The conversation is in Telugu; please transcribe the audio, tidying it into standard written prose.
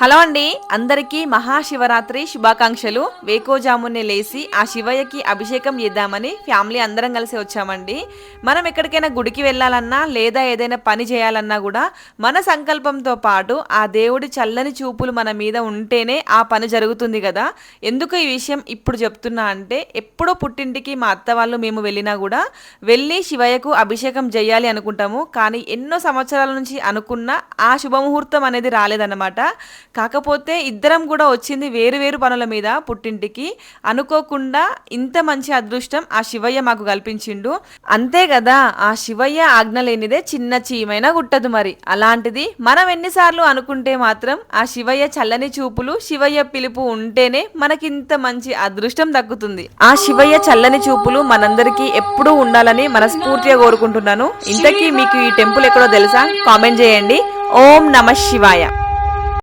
హలో అండి, అందరికీ మహాశివరాత్రి శుభాకాంక్షలు. వేకోజామునే లేసి ఆ శివయ్యకి అభిషేకం చేద్దామని ఫ్యామిలీ అందరం కలిసి వచ్చామండి. మనం ఎక్కడికైనా గుడికి వెళ్ళాలన్నా లేదా ఏదైనా పని చేయాలన్నా కూడా మన సంకల్పంతో పాటు ఆ దేవుడి చల్లని చూపులు మన మీద ఉంటేనే ఆ పని జరుగుతుంది కదా. ఎందుకు ఈ విషయం ఇప్పుడు చెప్తున్నా అంటే, ఎప్పుడో పుట్టింటికి మా అత్త వాళ్ళు మేము వెళ్ళినా కూడా వెళ్ళి శివయ్యకు అభిషేకం చేయాలి అనుకుంటాము. కానీ ఎన్నో సంవత్సరాల నుంచి అనుకున్న ఆ శుభముహూర్తం అనేది రాలేదన్నమాట. కాకపోతే ఇద్దరం కూడా వచ్చింది వేరు వేరు పనుల మీద పుట్టింటికి. అనుకోకుండా ఇంత మంచి అదృష్టం ఆ శివయ్య మాకు కల్పించిండు. అంతే కదా, ఆ శివయ్య ఆజ్ఞ లేనిదే చిన్న చీమైనా గుట్టదు. మరి అలాంటిది మనం ఎన్నిసార్లు అనుకుంటే మాత్రం ఆ శివయ్య చల్లని చూపులు, శివయ్య పిలుపు ఉంటేనే మనకింత మంచి అదృష్టం దక్కుతుంది. ఆ శివయ్య చల్లని చూపులు మనందరికీ ఎప్పుడూ ఉండాలని మనస్ఫూర్తిగా కోరుకుంటున్నాను. ఇంతకీ మీకు ఈ టెంపుల్ ఎక్కడో తెలుసా? కామెంట్ చేయండి. ఓం నమః శివాయ.